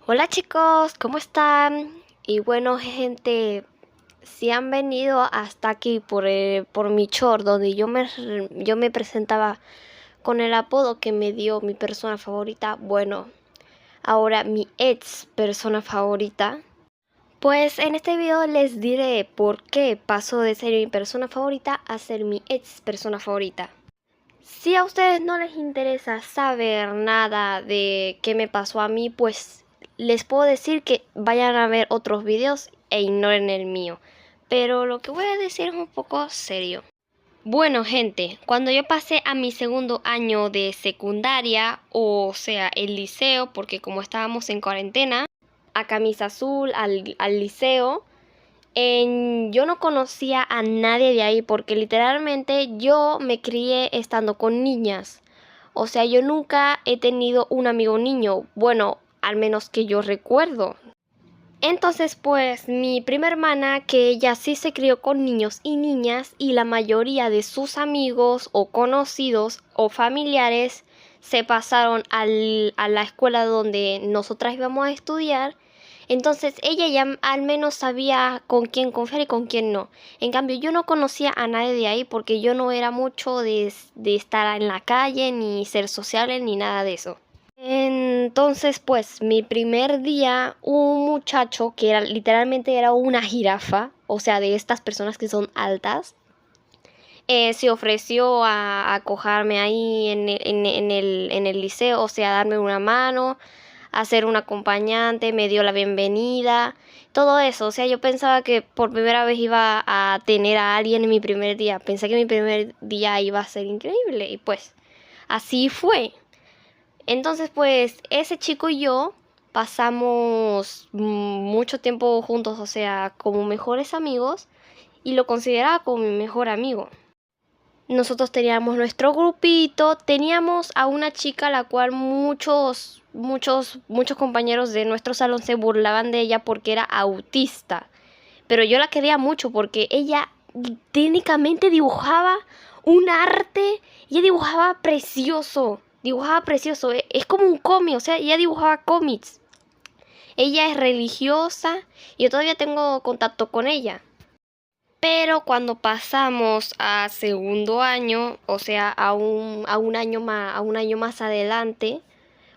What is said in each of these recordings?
Hola chicos, ¿cómo están? Y bueno gente, si han venido hasta aquí por mi short donde yo me presentaba con el apodo que me dio mi persona favorita, bueno, ahora mi ex persona favorita, pues en este video les diré por qué pasó de ser mi persona favorita a ser mi ex persona favorita. Si a ustedes no les interesa saber nada de qué me pasó a mí, pues les puedo decir que vayan a ver otros videos e ignoren el mío. Pero lo que voy a decir es un poco serio. Bueno, gente, cuando yo pasé a mi segundo año de secundaria, o sea, el liceo, porque como estábamos en cuarentena, a Camisa Azul, al liceo, yo no conocía a nadie de ahí porque literalmente yo me crié estando con niñas. O sea, yo nunca he tenido un amigo niño. Bueno, al menos que yo recuerdo. Entonces, pues, mi prima hermana, que ella sí se crió con niños y niñas, y la mayoría de sus amigos o conocidos o familiares se pasaron a la escuela donde nosotras íbamos a estudiar. Entonces ella ya al menos sabía con quién confiar y con quién no. En cambio, yo no conocía a nadie de ahí porque yo no era mucho de estar en la calle, ni ser sociable, ni nada de eso. Entonces, pues, mi primer día, un muchacho que literalmente era una jirafa, o sea, de estas personas que son altas, se ofreció a cojarme ahí en el liceo, o sea, darme una mano, a ser un acompañante, me dio la bienvenida, todo eso. O sea, yo pensaba que por primera vez iba a tener a alguien en mi primer día. Pensé que mi primer día iba a ser increíble y pues así fue. Entonces, pues, ese chico y yo pasamos mucho tiempo juntos, o sea, como mejores amigos, y lo consideraba como mi mejor amigo. Nosotros teníamos nuestro grupito, teníamos a una chica la cual muchos compañeros de nuestro salón se burlaban de ella porque era autista. Pero yo la quería mucho porque ella técnicamente dibujaba un arte, ella dibujaba precioso, es como un cómic, o sea, ella dibujaba cómics. Ella es religiosa y yo todavía tengo contacto con ella. Pero cuando pasamos a segundo año, o sea, a un año más adelante,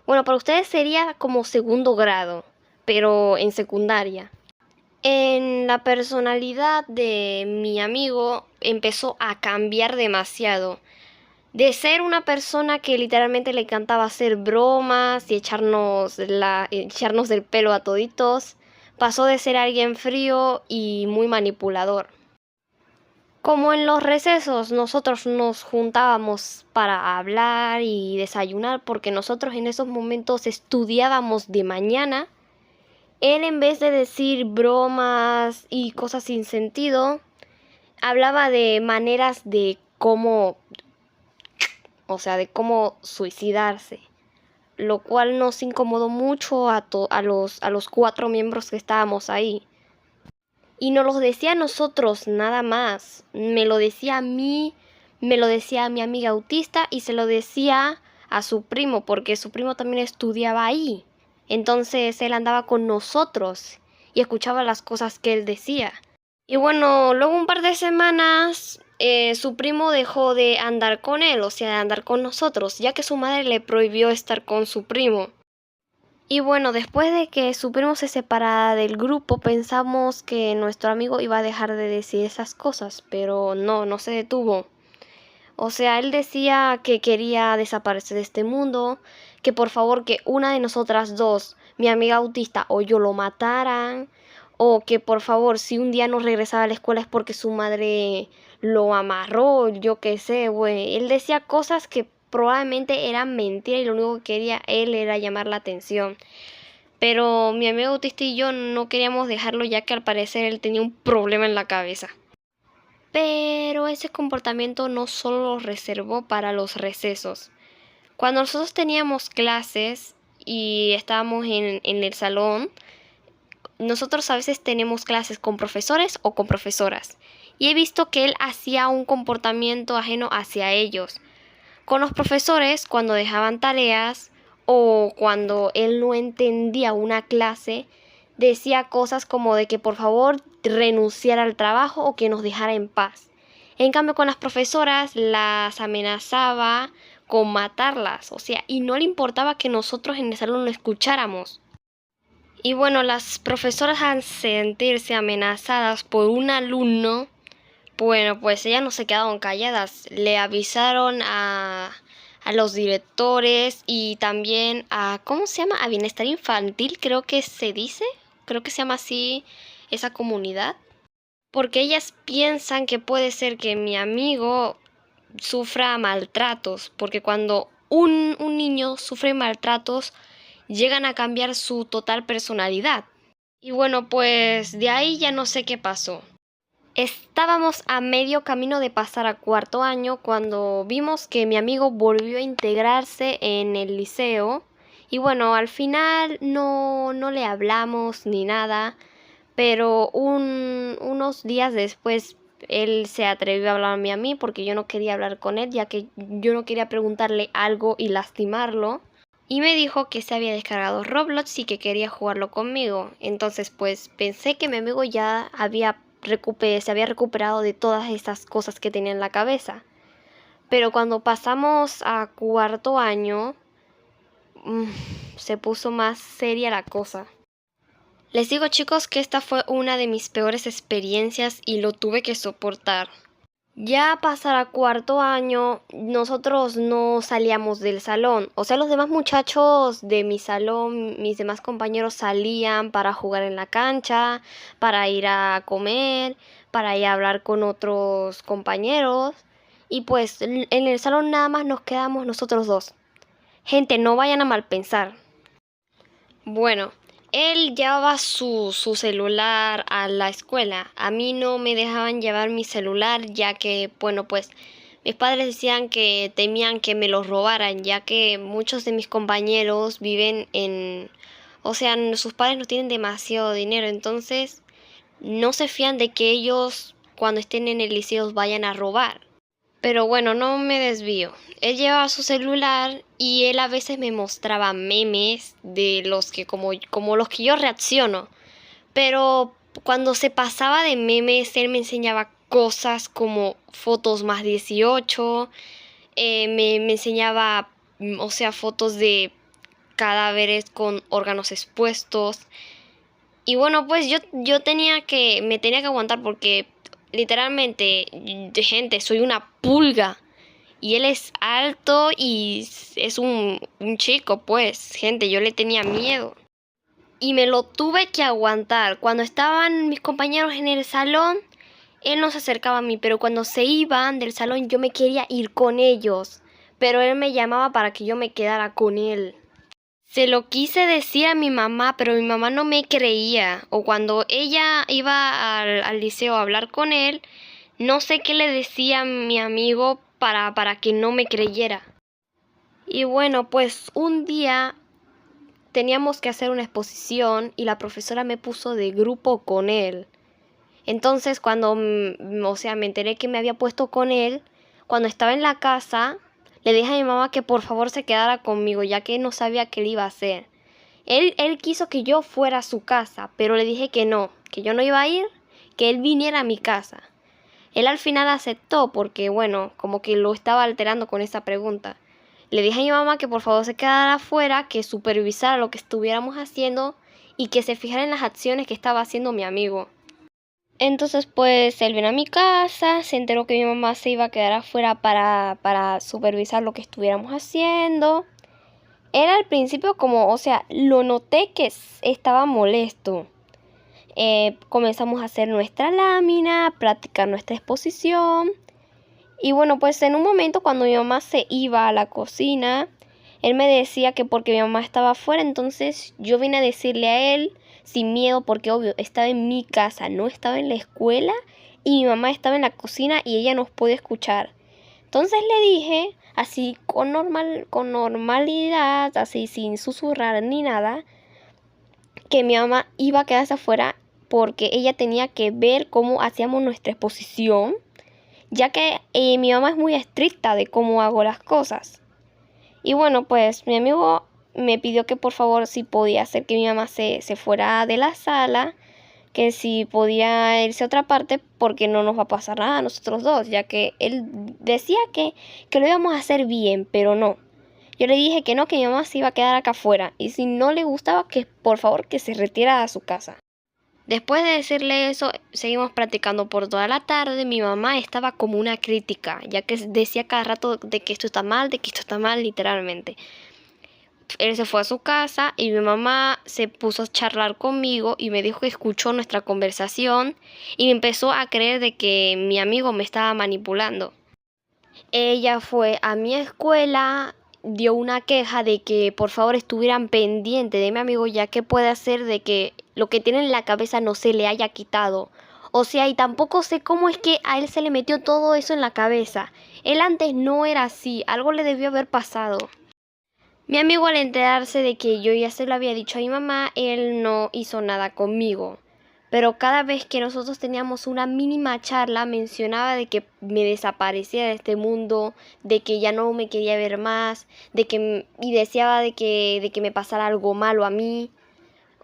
bueno, para ustedes sería como segundo grado, pero en secundaria. En la personalidad de mi amigo empezó a cambiar demasiado. De ser una persona que literalmente le encantaba hacer bromas y echarnos del pelo a toditos, pasó de ser alguien frío y muy manipulador. Como en los recesos nosotros nos juntábamos para hablar y desayunar porque nosotros en esos momentos estudiábamos de mañana, él en vez de decir bromas y cosas sin sentido, hablaba de maneras de cómo, o sea, de cómo suicidarse, lo cual nos incomodó mucho a los 4 miembros que estábamos ahí. Y no los decía a nosotros nada más. Me lo decía a mí, me lo decía a mi amiga autista y se lo decía a su primo, porque su primo también estudiaba ahí. Entonces él andaba con nosotros y escuchaba las cosas que él decía. Y bueno, luego un par de semanas su primo dejó de andar con él, o sea, de andar con nosotros, ya que su madre le prohibió estar con su primo. Y bueno, después de que su primo se separara del grupo, pensamos que nuestro amigo iba a dejar de decir esas cosas, pero no se detuvo. O sea, él decía que quería desaparecer de este mundo, que por favor que una de nosotras dos, mi amiga autista o yo, lo mataran, o que por favor si un día no regresaba a la escuela es porque su madre lo amarró, yo qué sé, güey. Él decía cosas que probablemente eran mentiras y lo único que quería él era llamar la atención. Pero mi amigo autista y yo no queríamos dejarlo ya que al parecer él tenía un problema en la cabeza. Pero ese comportamiento no solo lo reservó para los recesos. Cuando nosotros teníamos clases y estábamos en el salón, nosotros a veces tenemos clases con profesores o con profesoras. Y he visto que él hacía un comportamiento ajeno hacia ellos. Con los profesores, cuando dejaban tareas o cuando él no entendía una clase, decía cosas como de que por favor renunciara al trabajo o que nos dejara en paz. En cambio, con las profesoras las amenazaba con matarlas, o sea, y no le importaba que nosotros en el salón lo escucháramos. Y bueno, las profesoras al sentirse amenazadas por un alumno, bueno, pues ellas no se quedaron calladas, le avisaron a los directores y también a, ¿cómo se llama? A Bienestar Infantil, creo que se dice, creo que se llama así esa comunidad, porque ellas piensan que puede ser que mi amigo sufra maltratos, porque cuando un niño sufre maltratos, llegan a cambiar su total personalidad. Y bueno, pues de ahí ya no sé qué pasó. Estábamos a medio camino de pasar a cuarto año cuando vimos que mi amigo volvió a integrarse en el liceo. Y bueno, al final no le hablamos ni nada, pero unos días después él se atrevió a hablarme a mí porque yo no quería hablar con él, ya que yo no quería preguntarle algo y lastimarlo. Y me dijo que se había descargado Roblox y que quería jugarlo conmigo. Entonces pues pensé que mi amigo ya se había recuperado de todas esas cosas que tenía en la cabeza. Pero cuando pasamos a cuarto año, se puso más seria la cosa. Les digo, chicos, que esta fue una de mis peores experiencias y lo tuve que soportar. Ya pasar a cuarto año, nosotros no salíamos del salón. O sea, los demás muchachos de mi salón, mis demás compañeros salían para jugar en la cancha, para ir a comer, para ir a hablar con otros compañeros. Y pues en el salón nada más nos quedamos nosotros dos. Gente, no vayan a mal pensar. Bueno, él llevaba su celular a la escuela. A mí no me dejaban llevar mi celular ya que, bueno, pues mis padres decían que temían que me lo robaran, ya que muchos de mis compañeros viven o sea, sus padres no tienen demasiado dinero, entonces no se fían de que ellos cuando estén en el liceo vayan a robar. Pero bueno, no me desvío. Él llevaba su celular y él a veces me mostraba memes de los que como los que yo reacciono. Pero cuando se pasaba de memes, él me enseñaba cosas como fotos más 18, me enseñaba, o sea, fotos de cadáveres con órganos expuestos. Y bueno, pues yo me tenía que aguantar porque literalmente, de gente, soy una pulga. Y él es alto y es un chico, pues, gente, yo le tenía miedo. Y me lo tuve que aguantar. Cuando estaban mis compañeros en el salón, él no se acercaba a mí, pero cuando se iban del salón yo me quería ir con ellos. Pero él me llamaba para que yo me quedara con él. Se lo quise decir a mi mamá, pero mi mamá no me creía. O cuando ella iba al liceo a hablar con él, no sé qué le decía a mi amigo para que no me creyera. Y bueno, pues un día teníamos que hacer una exposición y la profesora me puso de grupo con él. Entonces cuando, o sea, me enteré que me había puesto con él, cuando estaba en la casa, le dije a mi mamá que por favor se quedara conmigo, ya que no sabía qué le iba a hacer. Él quiso que yo fuera a su casa, pero le dije que yo no iba a ir, que él viniera a mi casa. Él al final aceptó porque, bueno, como que lo estaba alterando con esa pregunta. Le dije a mi mamá que por favor se quedara afuera, que supervisara lo que estuviéramos haciendo y que se fijara en las acciones que estaba haciendo mi amigo. Entonces pues él vino a mi casa, se enteró que mi mamá se iba a quedar afuera para supervisar lo que estuviéramos haciendo. Él al principio como, o sea, lo noté que estaba molesto. Comenzamos a hacer nuestra lámina, practicar nuestra exposición. Y bueno, pues en un momento cuando mi mamá se iba a la cocina, él me decía que porque mi mamá estaba afuera, entonces yo vine a decirle a él sin miedo, porque obvio, estaba en mi casa, no estaba en la escuela y mi mamá estaba en la cocina y ella nos puede escuchar. Entonces le dije, así con normalidad, así sin susurrar ni nada, que mi mamá iba a quedarse afuera porque ella tenía que ver cómo hacíamos nuestra exposición, ya que mi mamá es muy estricta de cómo hago las cosas. Y bueno, pues mi amigo me pidió que por favor si podía hacer que mi mamá se fuera de la sala, que si podía irse a otra parte porque no nos va a pasar nada a nosotros dos, ya que él decía que lo íbamos a hacer bien, pero no. Yo le dije que no, que mi mamá se iba a quedar acá afuera y si no le gustaba que por favor que se retirara a su casa. Después de decirle eso, seguimos practicando por toda la tarde. Mi mamá estaba como una crítica, ya que decía cada rato de que esto está mal, literalmente. Él se fue a su casa y mi mamá se puso a charlar conmigo y me dijo que escuchó nuestra conversación y me empezó a creer de que mi amigo me estaba manipulando. Ella fue a mi escuela, dio una queja de que por favor estuvieran pendientes de mi amigo, ya que puede hacer de que lo que tiene en la cabeza no se le haya quitado. O sea, y tampoco sé cómo es que a él se le metió todo eso en la cabeza. Él antes no era así, algo le debió haber pasado. Mi amigo, al enterarse de que yo ya se lo había dicho a mi mamá, él no hizo nada conmigo. Pero cada vez que nosotros teníamos una mínima charla, mencionaba de que me desaparecía de este mundo, de que ya no me quería ver más, y deseaba de que me pasara algo malo a mí.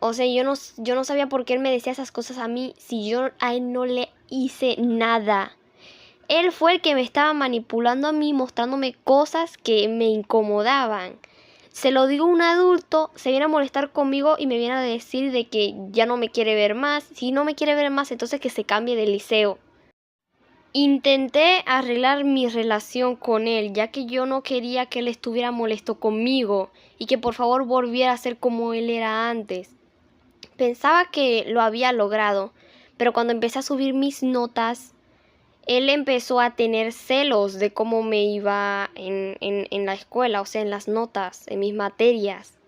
O sea, yo no sabía por qué él me decía esas cosas a mí si yo a él no le hice nada. Él fue el que me estaba manipulando a mí, mostrándome cosas que me incomodaban. Se lo digo a un adulto, se viene a molestar conmigo y me viene a decir de que ya no me quiere ver más. Si no me quiere ver más, entonces que se cambie de liceo. Intenté arreglar mi relación con él, ya que yo no quería que él estuviera molesto conmigo y que por favor volviera a ser como él era antes. Pensaba que lo había logrado, pero cuando empecé a subir mis notas, él empezó a tener celos de cómo me iba en la escuela, o sea, en las notas, en mis materias.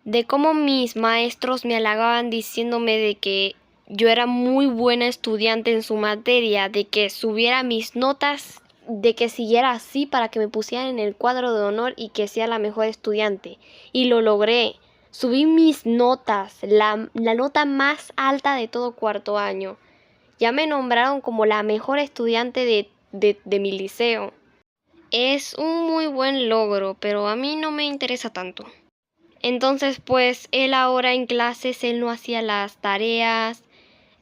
De cómo mis maestros me halagaban diciéndome de que yo era muy buena estudiante en su materia, de que subiera mis notas, de que siguiera así para que me pusieran en el cuadro de honor y que sea la mejor estudiante. Y lo logré. Subí mis notas, la nota más alta de todo cuarto año. Ya me nombraron como la mejor estudiante de mi liceo. Es un muy buen logro, pero a mí no me interesa tanto. Entonces, pues, él ahora en clases, él no hacía las tareas.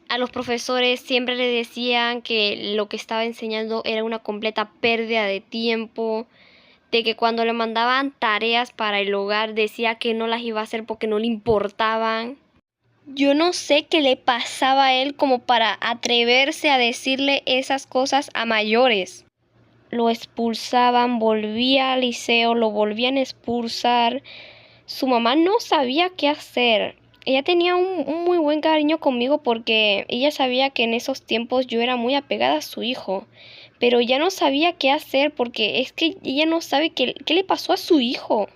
A los profesores siempre le decían que lo que estaba enseñando era una completa pérdida de tiempo. De que cuando le mandaban tareas para el hogar decía que no las iba a hacer porque no le importaban. Yo no sé qué le pasaba a él como para atreverse a decirle esas cosas a mayores. Lo expulsaban, volvía al liceo, lo volvían a expulsar. Su mamá no sabía qué hacer. Ella tenía un muy buen cariño conmigo porque ella sabía que en esos tiempos yo era muy apegada a su hijo. Pero ya no sabía qué hacer porque es que ella no sabe qué le pasó a su hijo.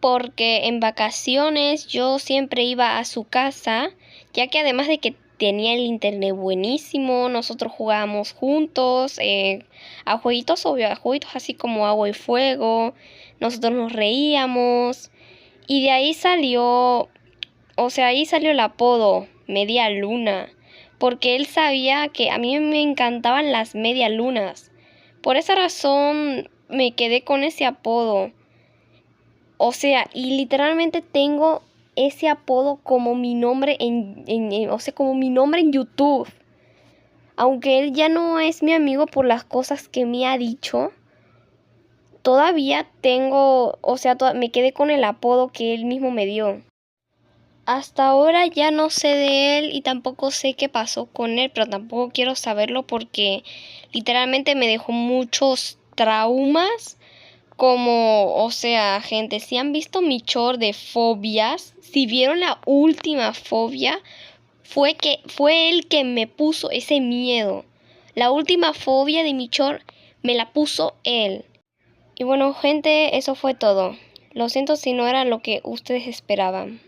Porque en vacaciones yo siempre iba a su casa, ya que además de que tenía el internet buenísimo, nosotros jugábamos juntos a jueguitos, obvio, a jueguitos así como Agua y Fuego, nosotros nos reíamos y de ahí salió, ahí salió el apodo Media Luna, porque él sabía que a mí me encantaban las media lunas. Por esa razón me quedé con ese apodo. O sea, y literalmente tengo ese apodo como mi nombre como mi nombre en YouTube. Aunque él ya no es mi amigo por las cosas que me ha dicho, todavía tengo, me quedé con el apodo que él mismo me dio. Hasta ahora ya no sé de él y tampoco sé qué pasó con él, pero tampoco quiero saberlo porque literalmente me dejó muchos traumas. Gente, si han visto mi short de fobias, si vieron la última fobia, fue él que me puso ese miedo. La última fobia de mi short me la puso él. Y bueno, gente, eso fue todo. Lo siento si no era lo que ustedes esperaban.